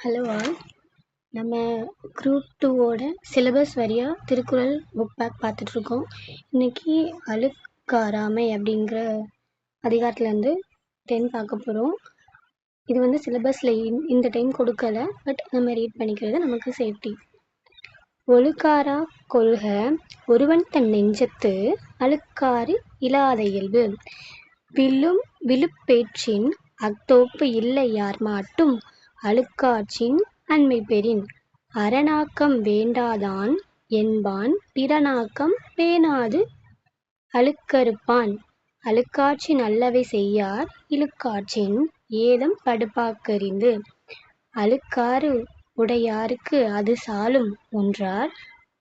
Hello all. நம்ம group 2ஓட syllabus வழியாக Thirukkural book back பார்த்துட்ருக்கோம். இன்றைக்கி அழுக்காராமை அப்படிங்கிற அதிகாரத்துலேருந்து 10 பார்க்க போகிறோம். இது வந்து சிலபஸில் இந்த டைம் கொடுக்கல, பட் நம்ம ரீட் பண்ணிக்கிறது நமக்கு சேஃப்டி. ஒழுக்காரா கொள்க ஒருவன் தன் நெஞ்சத்து அழுக்காறு இல்லாத இயல்பு விழுப்பேற்றின் அக்தோப்பு இல்லை யார் மாட்டும் அழுக்காற்றின் அண்மை பெறின் அரணாக்கம் வேண்டாதான் என்பான் பிறனாக்கம் பேணாது அழுக்கறுப்பான் அழுக்காற்றின் அல்லவை செய்யார் இழுக்காற்றின் ஏதம் படுப்பாக்கறிந்து அழுக்காறு உடையாருக்கு அது சாலும் ஒன்றார்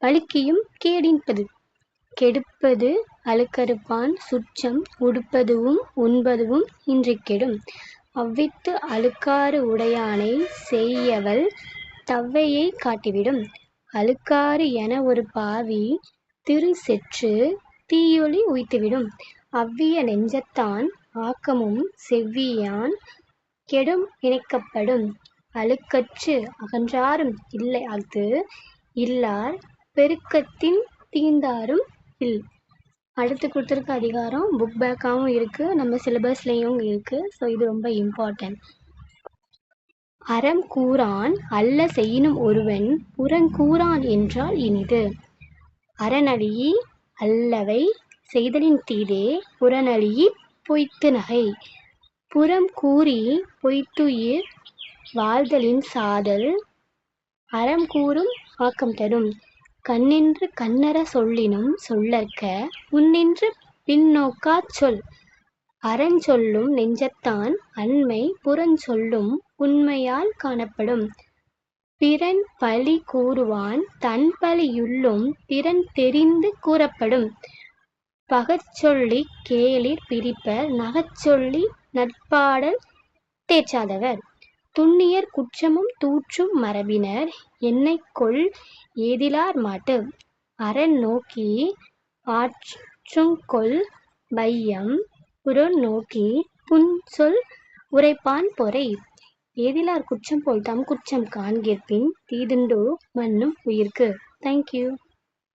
பழுக்கியும் கேடின்பது கெடுப்பது அழுக்கறுப்பான் சுற்றம் உடுப்பதுவும் உண்பதுவும் இன்றி கெடும் அவ்வித்து அழுக்காறு உடையானை செய்யவல் தவ்வையை காட்டிவிடும் அழுக்காறு என ஒரு பாவி திரு செற்று தீயொளி உய்த்துவிடும் அவ்விய நெஞ்சத்தான் ஆக்கமும் செவ்வியான் கெடும் இணைக்கப்படும் அழுக்கற்று அகன்றாரும் இல்லை அஃது இல்லார் பெருக்கத்தின் தீர்ந்தாரும் இல். அடுத்து கொடுத்துருக்க அதிகாரம் புக் பேக்காகவும் இருக்குது, நம்ம சிலபஸ்லேயும் இருக்குது. ஸோ இது ரொம்ப இம்பார்ட்டன்ட். அறம் கூறான் அல்ல செய்யினும் ஒருவன் புறங்கூறான் என்றால் இனிது. அறனழியி அல்லவை செய்தலின் தீதே புறனழியி பொய்த்து நகை. புறம் கூறி பொய்த்துயிர் வாழ்தலின் சாதல் அறம் கூறும் ஆக்கம் தரும். கண்ணின்று கண்ணற சொல்லினும் சொல்லற்க முன்னின்று பின்னோக்காச் சொல். அறஞ்சொல்லும் நெஞ்சத்தான் அண்மை புறஞ்சொல்லும் உண்மையால் காணப்படும். பிறன் பழி கூறுவான் தன் பழியுள்ளும் பிறன் தெரிந்து கூறப்படும். பகச்சொல்லிக் கேளிர் பிரிப்பர் நகச்சொல்லி நட்பாடல் தேற்றாதவர். துன்னியர் குற்றமும் தூற்றும் மரபினர் என்னைக்கொல் ஏதிலார் மாட்டு. அரண் நோக்கி ஆற்றுங்கொல் பையம் புறம் நோக்கி புன்சொல் உரைப்பான் பொறை. ஏதிலார் குற்றம் போல் தம் குற்றம் காண்கிற்பின் தீதுண்டோ மன்னும் உயிர்க்கு. தேங்க்யூ.